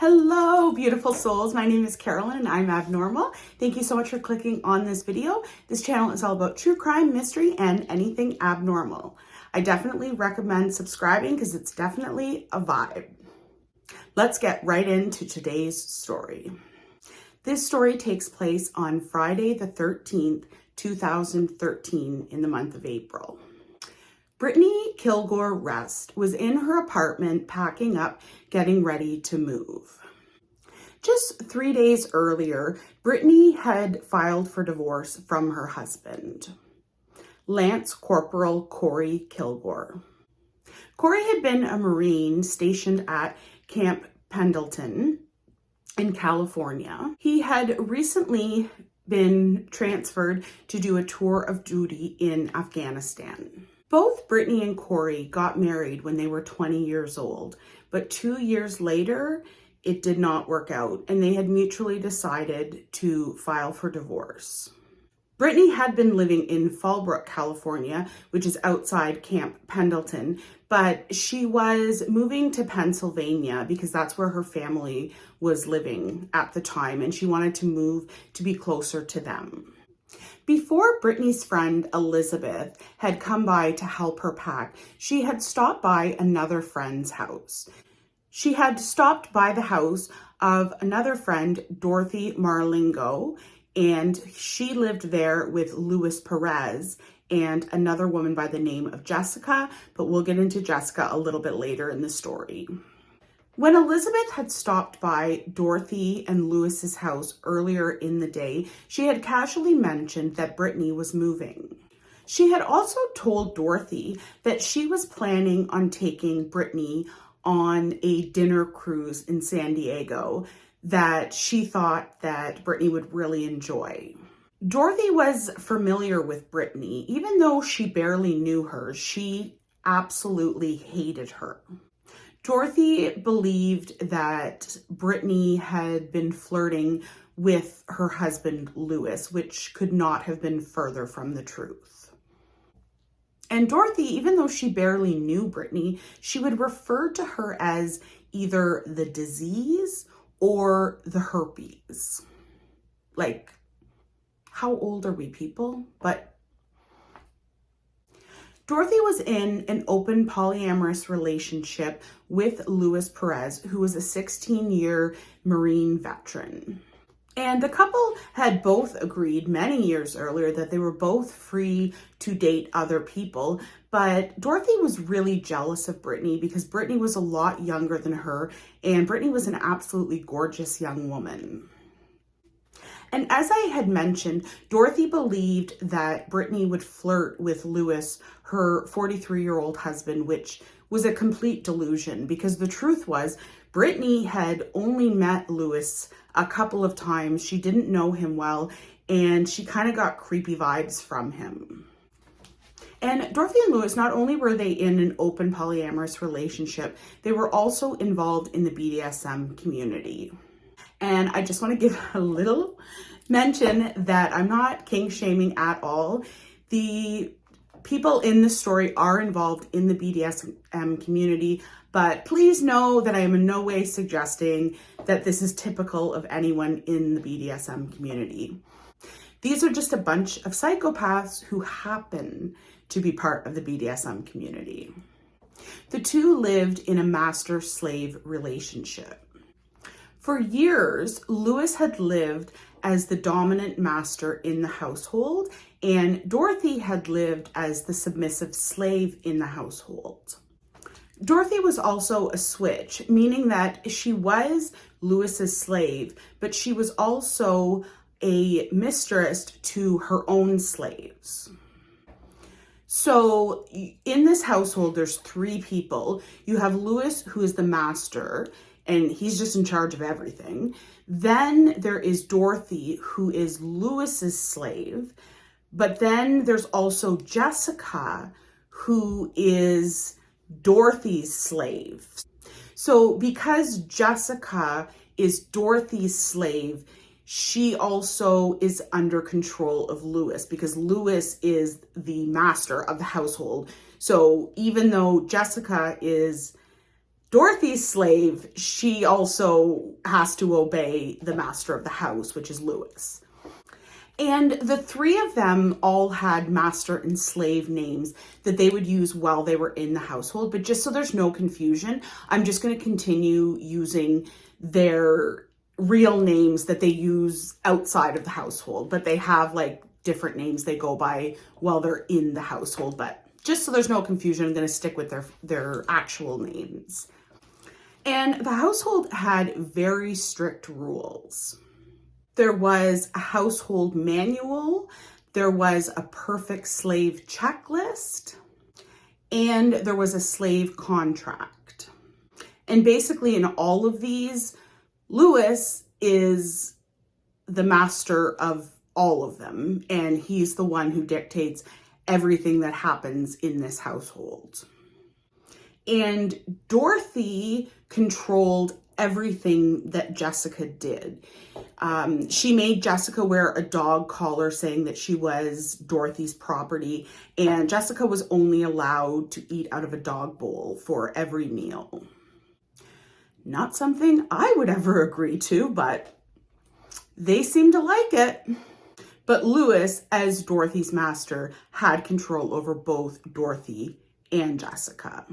Hello, beautiful souls. My name is Carolyn and I'm abnormal. Thank you so much for clicking on this video. This channel is all about true crime, mystery, and anything abnormal. I definitely recommend subscribing because it's definitely a vibe. Let's get right into today's story. This story takes place on Friday the 13th, 2013 in the month of April. Brittny Killgore-Wrest was in her apartment packing up, getting ready to move. Just 3 days earlier, Brittny had filed for divorce from her husband, Lance Corporal Corey Kilgore. Corey had been a Marine stationed at Camp Pendleton in California. He had recently been transferred to do a tour of duty in Afghanistan. Both Brittny and Corey got married when they were 20 years old, but 2 years later, it did not work out, and they had mutually decided to file for divorce. Brittny had been living in Fallbrook, California, which is outside Camp Pendleton, but she was moving to Pennsylvania because that's where her family was living at the time, and she wanted to move to be closer to them. Before Brittny's friend Elizabeth had come by to help her pack, she had stopped by another friend's house. She had stopped by the house of another friend, Dorothy Marlingo, and she lived there with Louis Perez and another woman by the name of Jessica, but we'll get into Jessica a little bit later in the story. When Elizabeth had stopped by Dorothy and Louis's house earlier in the day, she had casually mentioned that Brittny was moving. She had also told Dorothy that she was planning on taking Brittny on a dinner cruise in San Diego that she thought that Brittny would really enjoy. Dorothy was familiar with Brittny. Even though she barely knew her, she absolutely hated her. Dorothy believed that Brittny had been flirting with her husband, Louis, which could not have been further from the truth. And Dorothy, even though she barely knew Brittny, she would refer to her as either the disease or the herpes. Like, how old are we, people? But Dorothy was in an open polyamorous relationship with Louis Perez, who was a 16-year Marine veteran. And the couple had both agreed many years earlier that they were both free to date other people, but Dorothy was really jealous of Brittny because Brittny was a lot younger than her, and Brittny was an absolutely gorgeous young woman. And as I had mentioned, Dorothy believed that Brittny would flirt with Louis, her 43-year-old husband, which was a complete delusion because the truth was Brittny had only met Louis a couple of times. She didn't know him well, and she kind of got creepy vibes from him. And Dorothy and Louis, not only were they in an open polyamorous relationship, they were also involved in the Bdsm community. And I just want to give a little mention that I'm not kink shaming at all. The people in this story are involved in the Bdsm community, but please know that I am in no way suggesting that this is typical of anyone in the Bdsm community. These are just a bunch of psychopaths who happen to be part of the Bdsm community. The two lived in a master-slave relationship. For years, Louis had lived as the dominant master in the household, and Dorothy had lived as the submissive slave in the household. Dorothy was also a switch, meaning that she was Louis's slave, but she was also a mistress to her own slaves. So in this household, there's 3 people. You have Louis, who is the master, and he's just in charge of everything. Then there is Dorothy, who is Louis's slave. But then there's also Jessica, who is Dorothy's slave. So because Jessica is Dorothy's slave, she also is under control of Louis because Louis is the master of the household. So even though Jessica is Dorothy's slave, she also has to obey the master of the house, which is Lewis. And the three of them all had master and slave names that they would use while they were in the household. But just so there's no confusion, I'm just going to continue using their real names that they use outside of the household. But they have like different names they go by while they're in the household. But just so there's no confusion, I'm going to stick with their actual names. And the household had very strict rules. There was a household manual, there was a perfect slave checklist, and there was a slave contract. And basically in all of these, Lewis is the master of all of them, and he's the one who dictates everything that happens in this household. And Dorothy controlled everything that Jessica did. She made Jessica wear a dog collar saying that she was Dorothy's property, and Jessica was only allowed to eat out of a dog bowl for every meal. Not something I would ever agree to, but they seem to like it. But Lewis, as Dorothy's master, had control over both Dorothy and Jessica.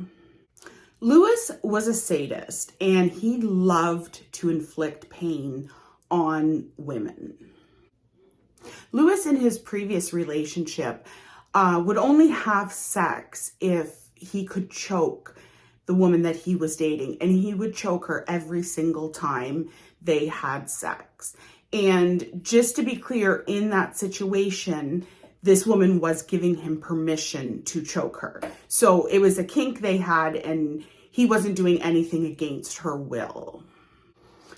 Lewis was a sadist, and he loved to inflict pain on women. Lewis, in his previous relationship, would only have sex if he could choke the woman that he was dating, and he would choke her every single time they had sex. And just to be clear, in that situation, this woman was giving him permission to choke her. So it was a kink they had, and he wasn't doing anything against her will.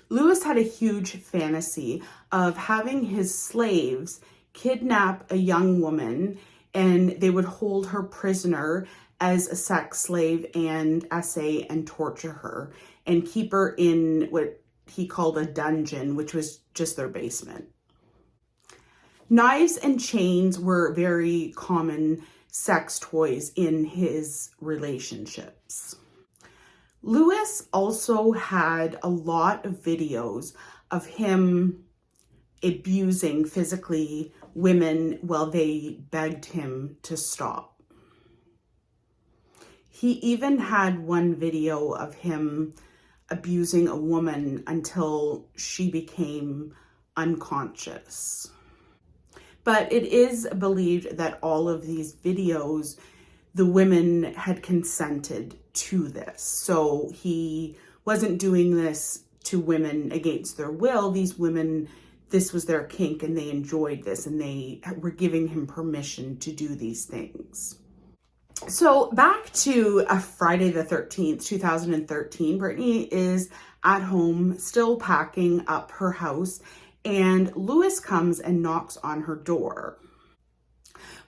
Lewis had a huge fantasy of having his slaves kidnap a young woman, and they would hold her prisoner as a sex slave and essay and torture her and keep her in what he called a dungeon, which was just their basement. Knives and chains were very common sex toys in his relationships. Lewis also had a lot of videos of him abusing physically women while they begged him to stop. He even had one video of him abusing a woman until she became unconscious. But it is believed that all of these videos, the women had consented to this. So he wasn't doing this to women against their will. These women, this was their kink, and they enjoyed this, and they were giving him permission to do these things. So back to Friday the 13th, 2013, Brittany is at home still packing up her house, and Lewis comes and knocks on her door.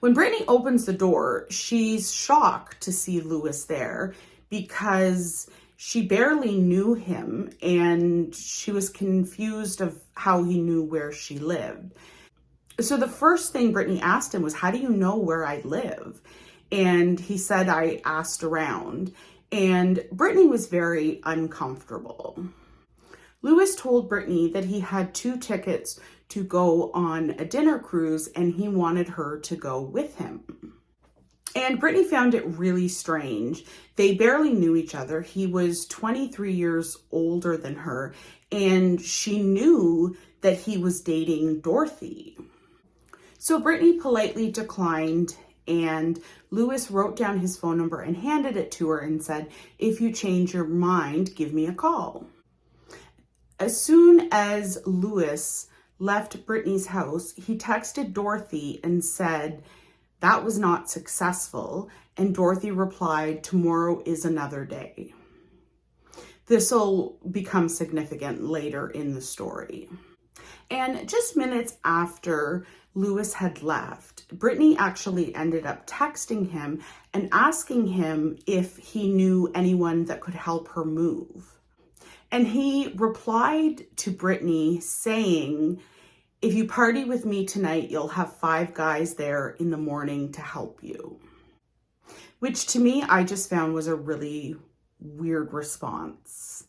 When Brittany opens the door, she's shocked to see Lewis there because she barely knew him, and she was confused of how he knew where she lived. So the first thing Brittany asked him was, "How do you know where I live?" And he said, "I asked around." And Brittany was very uncomfortable. Lewis told Brittany that he had 2 tickets to go on a dinner cruise, and he wanted her to go with him. And Brittany found it really strange. They barely knew each other. He was 23 years older than her, and she knew that he was dating Dorothy. So Brittany politely declined, and Lewis wrote down his phone number and handed it to her and said, "If you change your mind, give me a call." As soon as Lewis left Brittany's house, he texted Dorothy and said that was not successful, and Dorothy replied, "Tomorrow is another day." This will become significant later in the story. And just minutes after Lewis had left, Brittany actually ended up texting him and asking him if he knew anyone that could help her move. And he replied to Brittany saying, "If you party with me tonight, you'll have 5 guys there in the morning to help you." Which to me, I just found was a really weird response.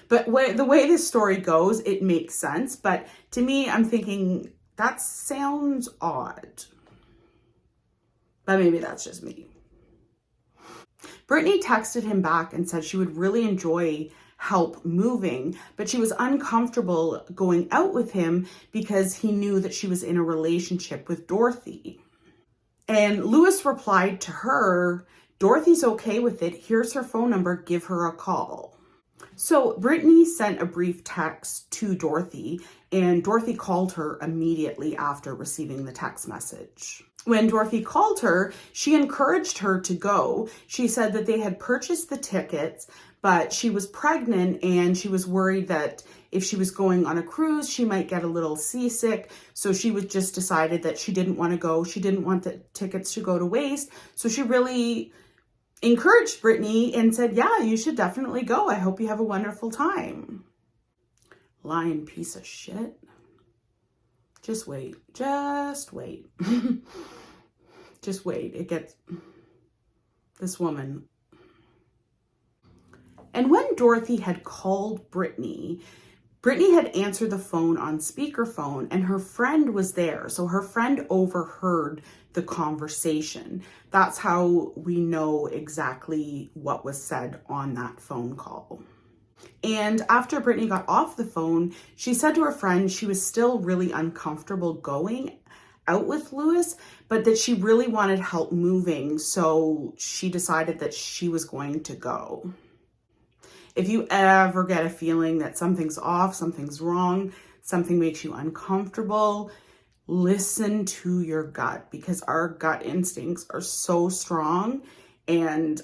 But the way this story goes, it makes sense. But to me, I'm thinking, that sounds odd. But maybe that's just me. Brittany texted him back and said she would really enjoy help moving, but she was uncomfortable going out with him because he knew that she was in a relationship with Dorothy. And Lewis replied to her, "Dorothy's okay with it. Here's her phone number. Give her a call." So Brittany sent a brief text to Dorothy, and Dorothy called her immediately after receiving the text message. When Dorothy called her, she encouraged her to go. She said that they had purchased the tickets, but she was pregnant and she was worried that if she was going on a cruise, she might get a little seasick. So she was just decided that she didn't want to go. She didn't want the tickets to go to waste. So she really encouraged Brittany and said, "Yeah, you should definitely go. I hope you have a wonderful time." Lying piece of shit. Just wait. Just wait. Just wait. It gets... This woman. And when Dorothy had called Brittany had answered the phone on speakerphone and her friend was there. So her friend overheard the conversation. That's how we know exactly what was said on that phone call. And after Brittany got off the phone, she said to her friend she was still really uncomfortable going out with Lewis, but that she really wanted help moving. So she decided that she was going to go. If you ever get a feeling that something's off, something's wrong, something makes you uncomfortable, listen to your gut, because our gut instincts are so strong and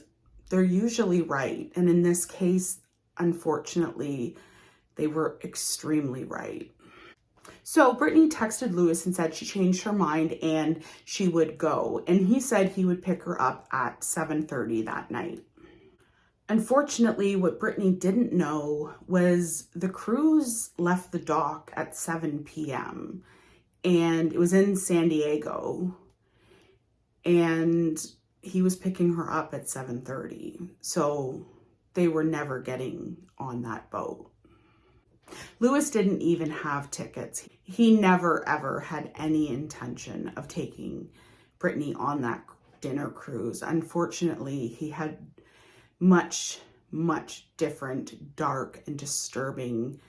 they're usually right. And in this case, unfortunately, they were extremely right. So Brittany texted Lewis and said she changed her mind and she would go. And he said he would pick her up at 7:30 that night. Unfortunately, what Brittany didn't know was the cruise left the dock at 7 p.m. and it was in San Diego, and he was picking her up at 7:30. So they were never getting on that boat. Lewis didn't even have tickets. He never ever had any intention of taking Brittany on that dinner cruise. Unfortunately, he had much different, dark and disturbing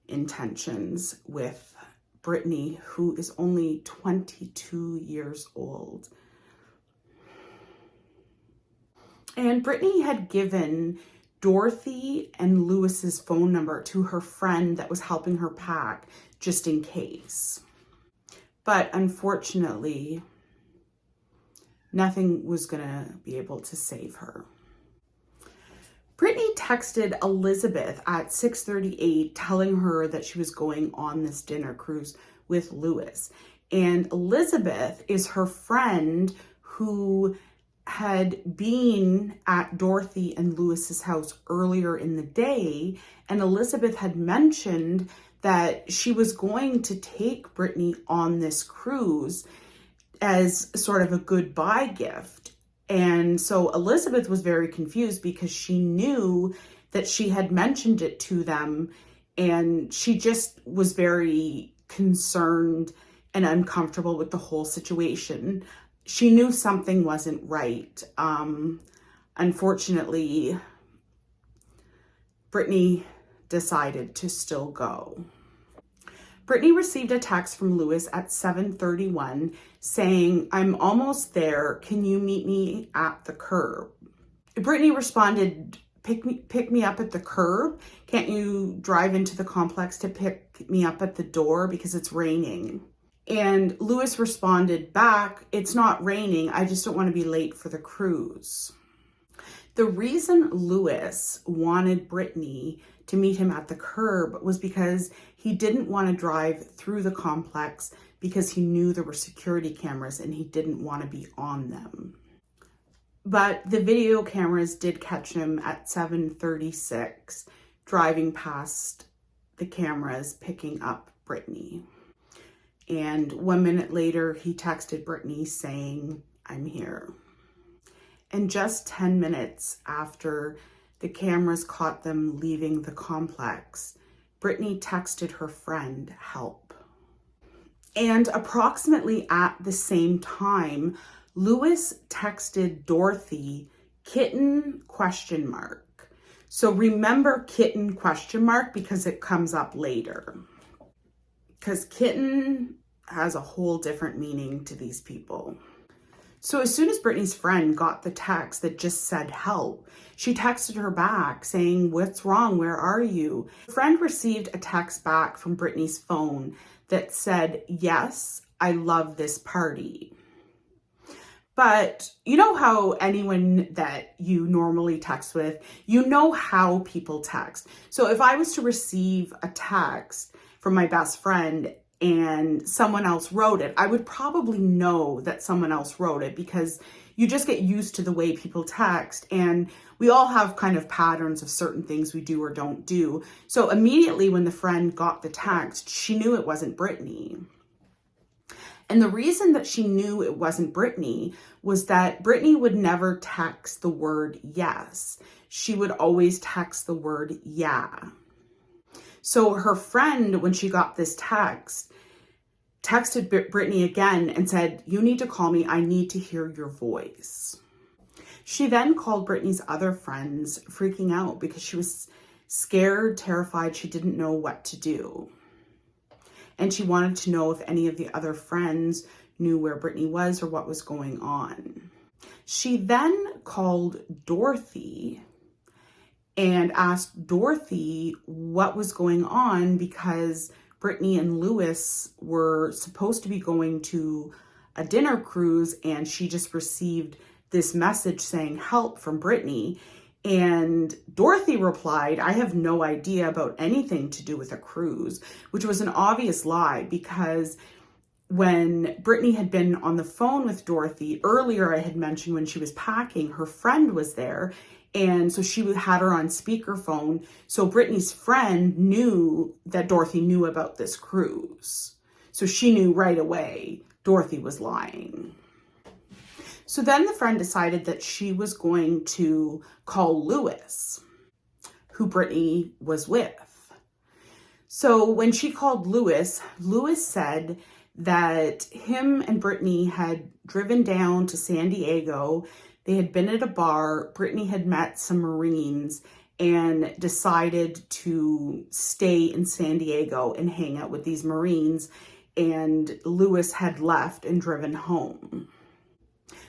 intentions with Brittany, who is only 22 years old. And Brittany had given Dorothy and Lewis's phone number to her friend that was helping her pack, just in case. But unfortunately, nothing was gonna be able to save her. Brittany texted Elizabeth at 6:38 telling her that she was going on this dinner cruise with Lewis. And Elizabeth is her friend who had been at Dorothy and Lewis's house earlier in the day. And Elizabeth had mentioned that she was going to take Brittany on this cruise as sort of a goodbye gift. And so Elizabeth was very confused because she knew that she had mentioned it to them, and she just was very concerned and uncomfortable with the whole situation. She knew something wasn't right. Unfortunately, Brittany decided to still go. Brittany received a text from Lewis at 7:31 saying, "I'm almost there. Can you meet me at the curb?" Brittany responded, pick me up at the curb? Can't you drive into the complex to pick me up at the door because it's raining? And Lewis responded back, "It's not raining. I just don't want to be late for the cruise." The reason Lewis wanted Brittany to meet him at the curb was because he didn't want to drive through the complex because he knew there were security cameras and he didn't want to be on them. But the video cameras did catch him at 7:36 driving past the cameras picking up Brittany. And 1 minute later, he texted Brittany saying, "I'm here." And just 10 minutes after The cameras caught them leaving the complex. Brittany texted her friend, "Help." And approximately at the same time, Lewis texted Dorothy, "Kitten?" So remember kitten ? Because it comes up later. Because kitten has a whole different meaning to these people. So as soon as Brittany's friend got the text that just said "help," she texted her back saying, "What's wrong? Where are you?" Her friend received a text back from Brittany's phone that said, "Yes, I love this party." But you know how anyone that you normally text with, you know how people text. So if I was to receive a text from my best friend and someone else wrote it, I would probably know that someone else wrote it, because you just get used to the way people text, and we all have kind of patterns of certain things we do or don't do. So immediately when the friend got the text, she knew it wasn't Brittany. And the reason that she knew it wasn't Brittany was that Brittany would never text the word "yes." She would always text the word "yeah." So her friend, when she got this text, texted Brittany again and said, "You need to call me. I need to hear your voice." She then called Brittany's other friends, freaking out because she was scared, terrified. She didn't know what to do. And she wanted to know if any of the other friends knew where Brittany was or what was going on. She then called Dorothy and asked Dorothy what was going on, because Brittany and Lewis were supposed to be going to a dinner cruise, and she just received this message saying "help" from Brittany. And Dorothy replied, "I have no idea about anything to do with a cruise," which was an obvious lie, because when Brittany had been on the phone with Dorothy earlier, I had mentioned when she was packing, her friend was there. And so she had her on speakerphone. So Brittany's friend knew that Dorothy knew about this cruise. So she knew right away Dorothy was lying. So then the friend decided that she was going to call Lewis, who Brittany was with. So when she called Lewis, Lewis said that him and Brittany had driven down to San Diego. They had been at a bar. Brittany had met some Marines and decided to stay in San Diego and hang out with these Marines. And Lewis had left and driven home.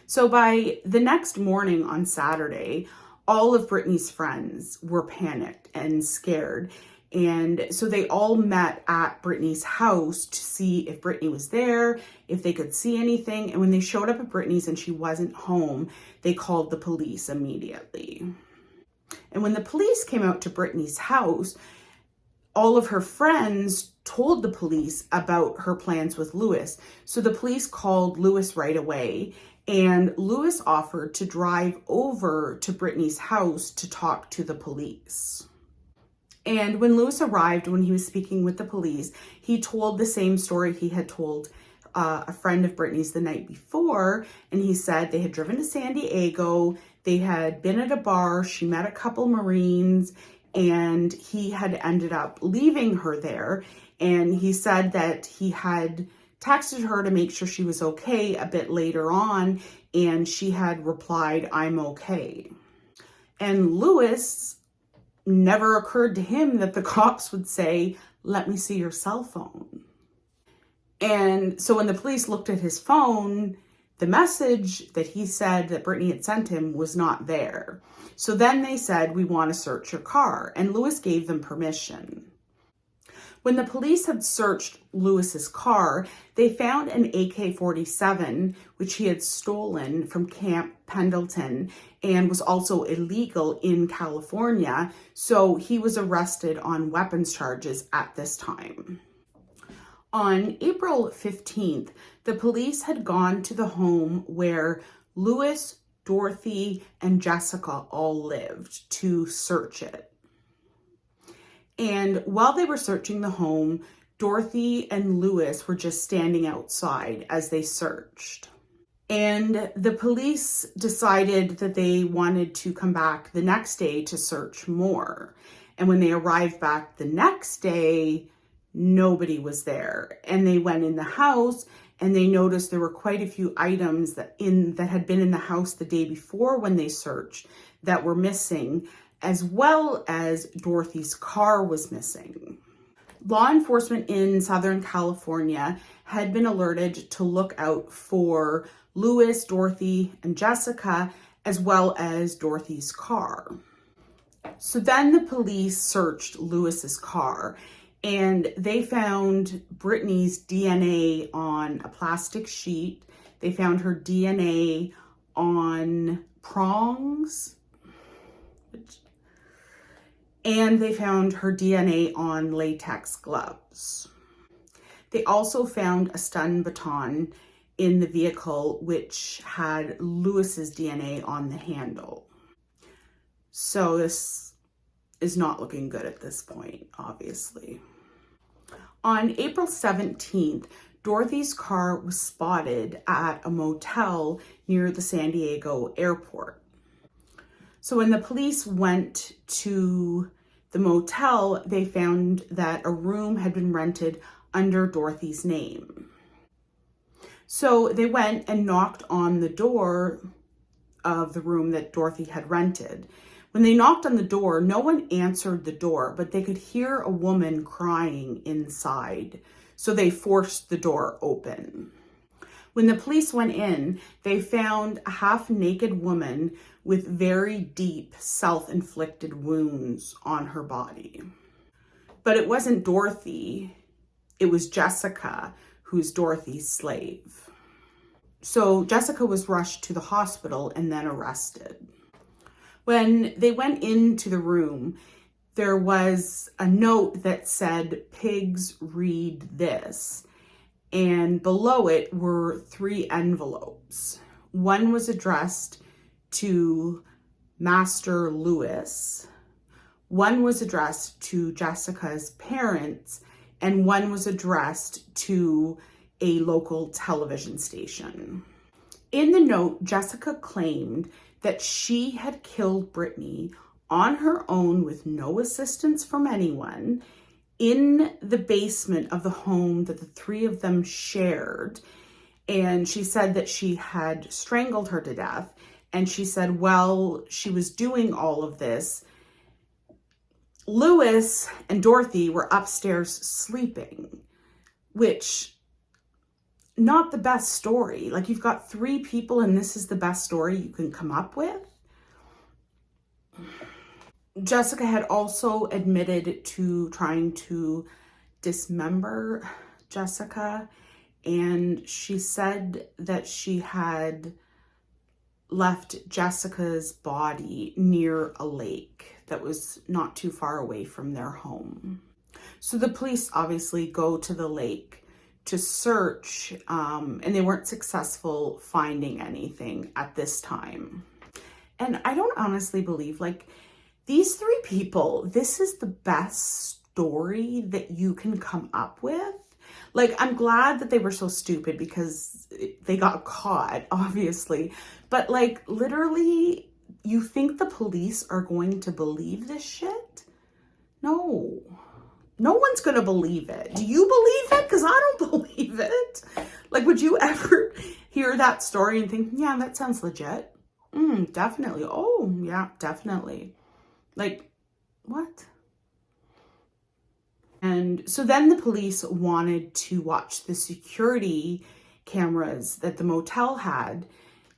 So by the next morning on Saturday, all of Brittany's friends were panicked and scared. And so they all met at Brittany's house to see if Brittany was there, if they could see anything. And when they showed up at Brittany's and she wasn't home, they called the police immediately. And when the police came out to Brittany's house, all of her friends told the police about her plans with Lewis. So the police called Lewis right away, and Lewis offered to drive over to Brittany's house to talk to the police. And when Lewis arrived, when he was speaking with the police, he told the same story he had told a friend of Brittany's the night before. And he said they had driven to San Diego, they had been at a bar, she met a couple Marines, and he had ended up leaving her there. And he said that he had texted her to make sure she was okay a bit later on, and she had replied, "I'm okay." And Lewis, never occurred to him that the cops would say, "Let me see your cell phone." And so when the police looked at his phone, the message that he said that Brittany had sent him was not there. So then they said, "We want to search your car." And Lewis gave them permission. When the police had searched Lewis's car, they found an AK-47, which he had stolen from Camp Pendleton and was also illegal in California. So he was arrested on weapons charges at this time. On April 15th, the police had gone to the home where Lewis, Dorothy, and Jessica all lived to search it. And while they were searching the home, Dorothy and Lewis were just standing outside as they searched. And the police decided that they wanted to come back the next day to search more. And when they arrived back the next day, nobody was there. And they went in the house and they noticed there were quite a few items that had been in the house the day before when they searched that were missing, as well as Dorothy's car was missing. Law enforcement in Southern California had been alerted to look out for Louis, Dorothy, and Jessica, as well as Dorothy's car. So then the police searched Louis's car and they found Brittany's DNA on a plastic sheet. They found her DNA on prongs, and they found her DNA on latex gloves. They also found a stun baton in the vehicle, which had Louis's DNA on the handle. So this is not looking good at this point, obviously. On April 17th, Dorothy's car was spotted at a motel near the San Diego airport. So when the police went to the motel, they found that a room had been rented under Dorothy's name. So they went and knocked on the door of the room that Dorothy had rented. When they knocked on the door, no one answered the door, but they could hear a woman crying inside. So they forced the door open. When the police went in, they found a half-naked woman with very deep self-inflicted wounds on her body. But it wasn't Dorothy, it was Jessica, who's Dorothy's slave. So Jessica was rushed to the hospital and then arrested. When they went into the room, there was a note that said, "Pigs read this." And below it were 3 envelopes. One was addressed to Master Louis, one was addressed to Jessica's parents, and one was addressed to a local television station. In the note, Jessica claimed that she had killed Brittany on her own with no assistance from anyone in the basement of the home that the 3 of them shared. And she said that she had strangled her to death. And she said, well, she was doing all of this. Louis and Dorothy were upstairs sleeping, which, not the best story. Like, you've got 3 people and this is the best story you can come up with. Jessica had also admitted to trying to dismember Jessica, and she said that she had left Jessica's body near a lake that was not too far away from their home. So the police obviously go to the lake to search, and they weren't successful finding anything at this time. And I don't honestly believe, like, these 3 people, this is the best story that you can come up with. Like, I'm glad that they were so stupid because they got caught, obviously. But, like, literally, you think the police are going to believe this shit? No. No one's going to believe it. Do you believe it? Because I don't believe it. Like, would you ever hear that story and think, yeah, that sounds legit? Definitely. Oh, yeah, definitely. Like, what? And so then the police wanted to watch the security cameras that the motel had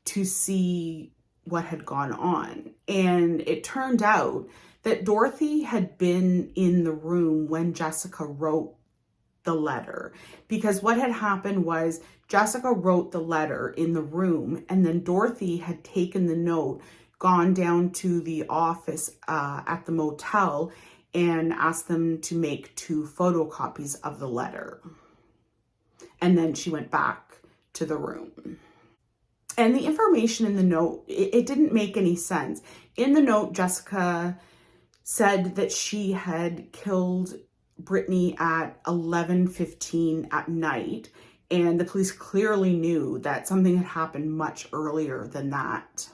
to see what had gone on. And it turned out that Dorothy had been in the room when Jessica wrote the letter. Because what had happened was Jessica wrote the letter in the room, and then Dorothy had taken the note, gone down to the office at the motel and asked them to make 2 photocopies of the letter. And then she went back to the room. And the information in the note, it didn't make any sense. In the note, Jessica said that she had killed Brittany at 11:15 at night, And the police clearly knew that something had happened much earlier than that.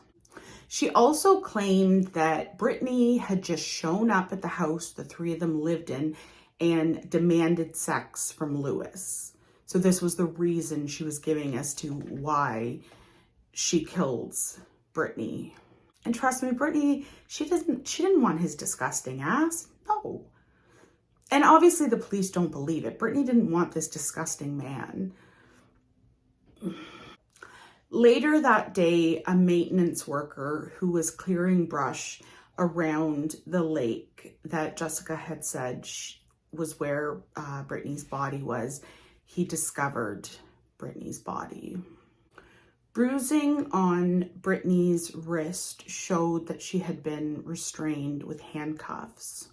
She also claimed that Brittany had just shown up at the house the three of them lived in and demanded sex from Lewis. So this was the reason she was giving as to why she killed Brittany. And trust me, Brittany, she didn't want his disgusting ass. No. And obviously the police don't believe it. Brittany didn't want this disgusting man. Later that day, a maintenance worker who was clearing brush around the lake that Jessica had said was where Brittany's body was, he discovered Brittany's body. Bruising on Brittany's wrist showed that she had been restrained with handcuffs.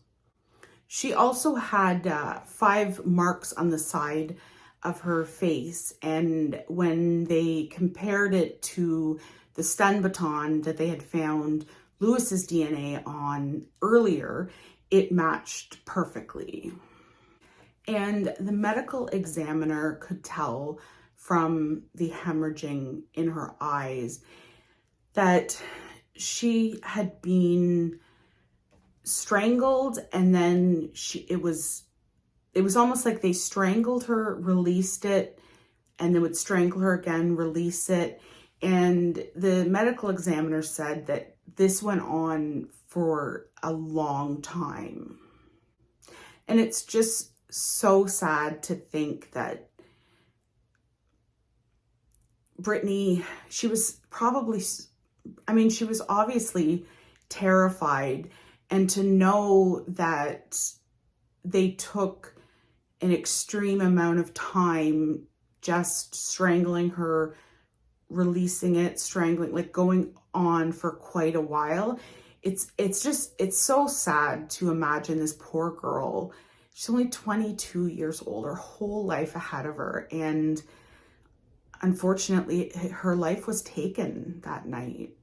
She also had 5 marks on the side of her face, and when they compared it to the stun baton that they had found Lewis's DNA on earlier, it matched perfectly. And the medical examiner could tell from the hemorrhaging in her eyes that she had been strangled, and then it was almost like they strangled her, released it, and they would strangle her again, release it. And the medical examiner said that this went on for a long time. And it's just so sad to think that Brittany, she was obviously terrified, and to know that they took an extreme amount of time just strangling her, releasing it, strangling, like going on for quite a while. It's so sad to imagine this poor girl. She's only 22 years old, her whole life ahead of her. And unfortunately, her life was taken that night.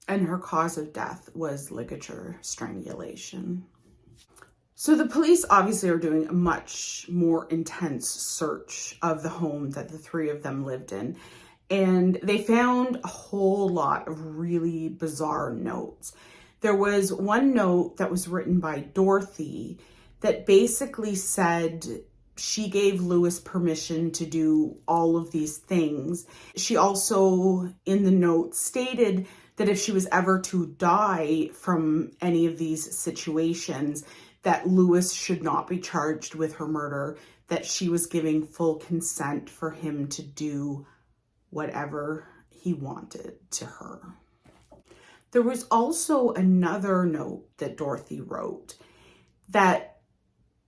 And her cause of death was ligature strangulation. So the police obviously are doing a much more intense search of the home that the three of them lived in. And they found a whole lot of really bizarre notes. There was one note that was written by Dorothy that basically said she gave Lewis permission to do all of these things. She also, in the note, stated that if she was ever to die from any of these situations, that Lewis should not be charged with her murder, that she was giving full consent for him to do whatever he wanted to her. There was also another note that Dorothy wrote that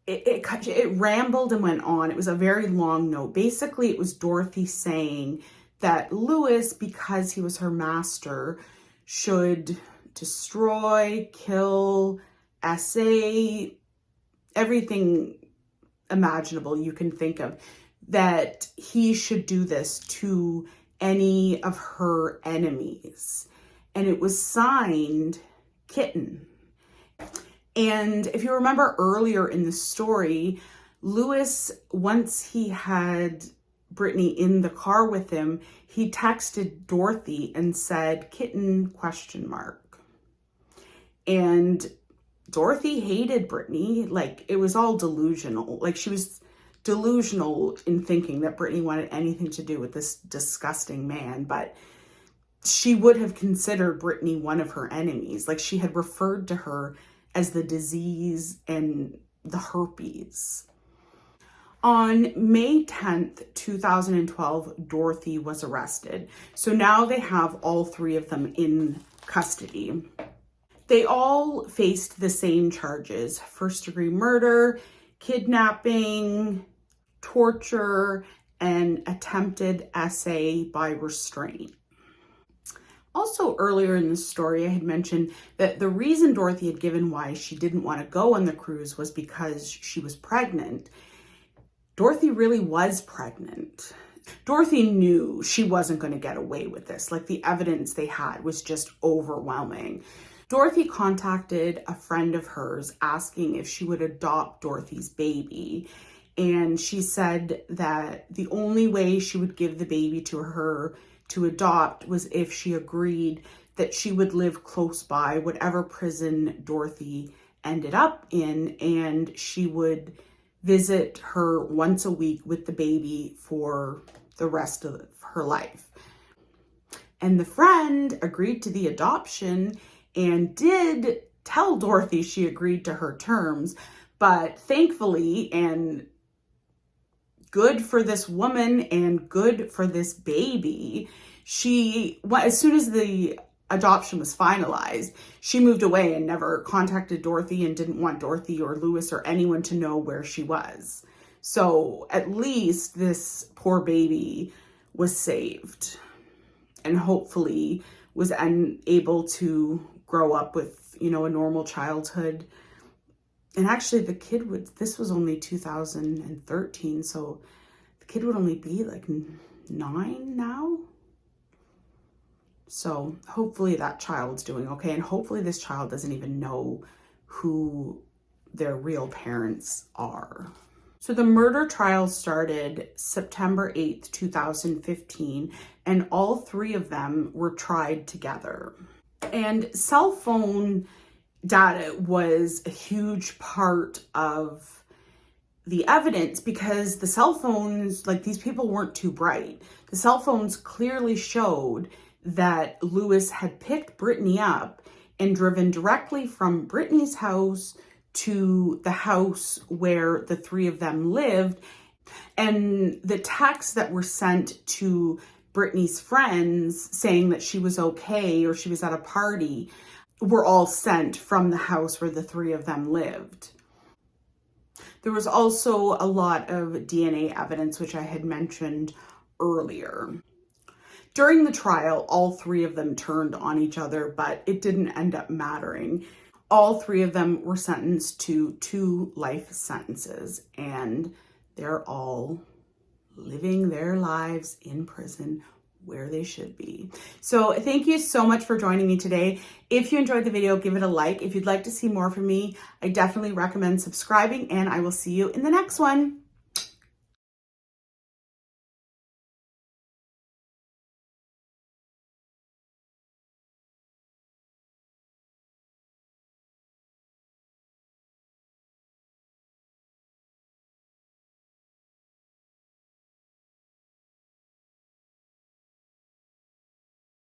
it rambled and went on. It was a very long note. Basically, it was Dorothy saying that Lewis, because he was her master, should destroy, kill, essay, everything imaginable you can think of, that he should do this to any of her enemies. And it was signed Kitten. And if you remember earlier in the story, Lewis, once he had Brittany in the car with him, he texted Dorothy and said, "Kitten?" And Dorothy hated Brittany. Like, it was all delusional. Like, she was delusional in thinking that Brittany wanted anything to do with this disgusting man, but she would have considered Brittany one of her enemies. Like, she had referred to her as the disease and the herpes. On May 10th, 2012, Dorothy was arrested. So now they have all three of them in custody. They all faced the same charges: first-degree murder, kidnapping, torture, and attempted essay by restraint. Also, earlier in the story, I had mentioned that the reason Dorothy had given why she didn't want to go on the cruise was because she was pregnant. Dorothy really was pregnant. Dorothy knew she wasn't going to get away with this. Like, the evidence they had was just overwhelming. Dorothy contacted a friend of hers asking if she would adopt Dorothy's baby. And she said that the only way she would give the baby to her to adopt was if she agreed that she would live close by whatever prison Dorothy ended up in, and she would visit her once a week with the baby for the rest of her life. And the friend agreed to the adoption and did tell Dorothy she agreed to her terms, but thankfully, and good for this woman and good for this baby, as soon as the adoption was finalized, she moved away and never contacted Dorothy and didn't want Dorothy or Lewis or anyone to know where she was. So at least this poor baby was saved and hopefully was able to grow up with, a normal childhood. And actually the kid this was only 2013, so the kid would only be like 9 now. So hopefully that child's doing okay. And hopefully this child doesn't even know who their real parents are. So the murder trial started September 8th, 2015, and all 3 of them were tried together. And cell phone data was a huge part of the evidence because the cell phones, these people weren't too bright. The cell phones clearly showed that Lewis had picked Brittany up and driven directly from Brittany's house to the house where the 3 of them lived. And the texts that were sent to Brittany's friends saying that she was okay or she was at a party were all sent from the house where the 3 of them lived. There was also a lot of DNA evidence, which I had mentioned earlier. During the trial, all 3 of them turned on each other, but it didn't end up mattering. All 3 of them were sentenced to 2 life sentences, and they're all living their lives in prison where they should be. So thank you so much for joining me today. If you enjoyed the video, give it a like. If you'd like to see more from me, I definitely recommend subscribing, and I will see you in the next one.